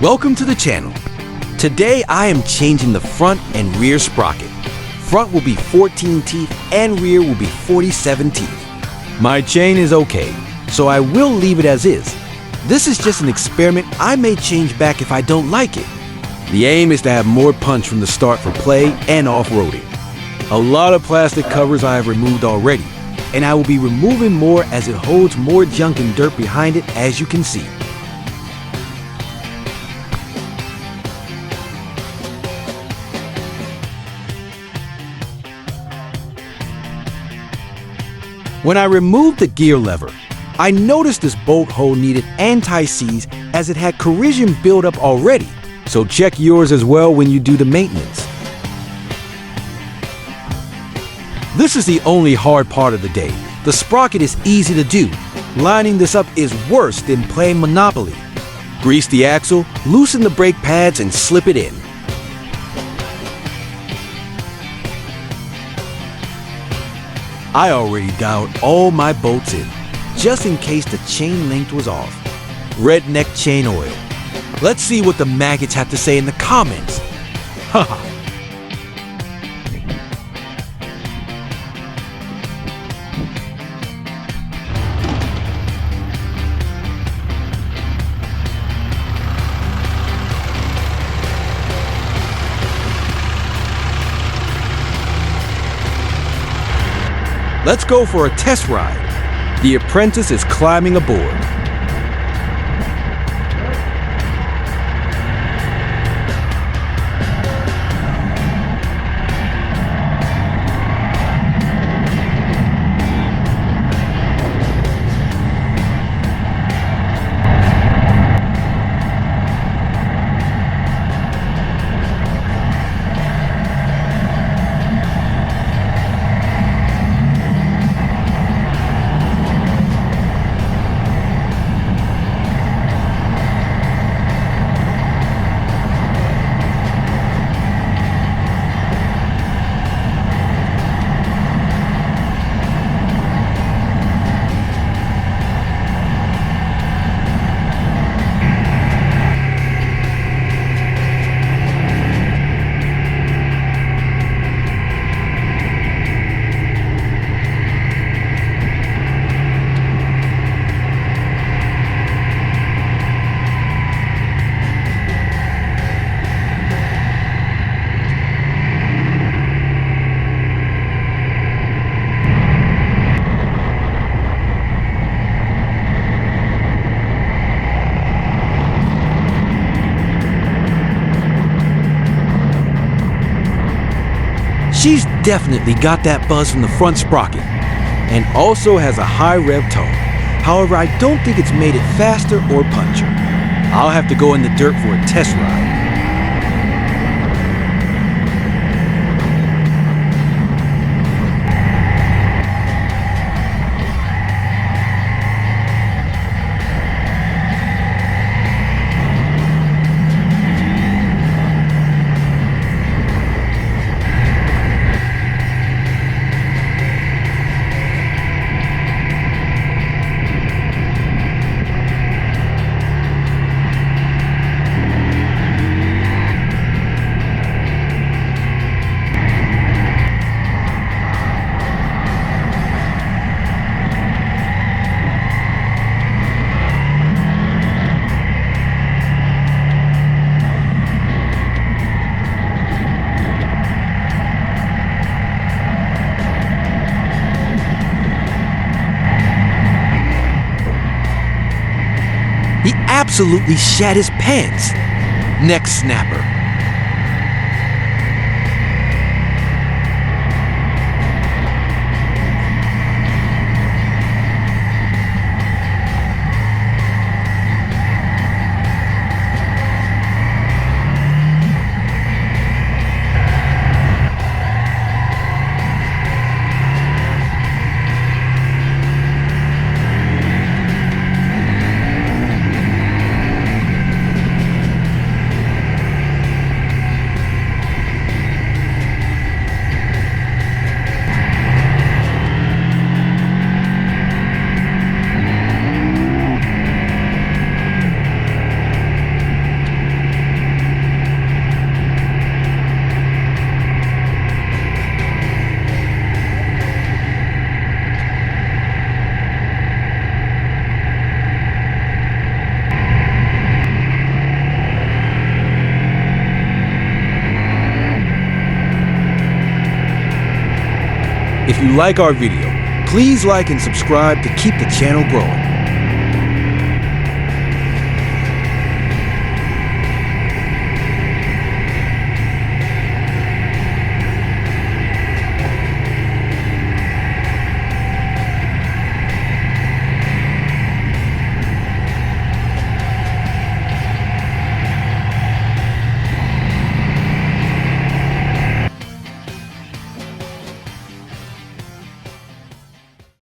Welcome to the channel. Today I am changing the front and rear sprocket. Front will be 14 teeth and rear will be 47 teeth. My chain is okay, so I will leave it as is. This is just an experiment. I may change back if I don't like it. The aim is to have more punch from the start for play and off-roading. A lot of plastic covers I have removed already, and I will be removing more as it holds more junk and dirt behind it, as you can see. When I removed the gear lever, I noticed this bolt hole needed anti-seize as it had corrosion buildup already, so check yours as well when you do the maintenance. This is the only hard part of the day. The sprocket is easy to do. Lining this up is worse than playing Monopoly. Grease the axle, loosen the brake pads, and slip it in. I already dialed all my bolts in, just in case the chain length was off. Redneck chain oil. Let's see what the maggots have to say in the comments. Haha. Let's go for a test ride. The apprentice is climbing aboard. She's definitely got that buzz from the front sprocket, and also has a high rev tone. However, I don't think it's made it faster or puncher. I'll have to go in the dirt for a test ride. He absolutely shat his pants. Neck snapper. If you like our video, please like and subscribe to keep the channel growing.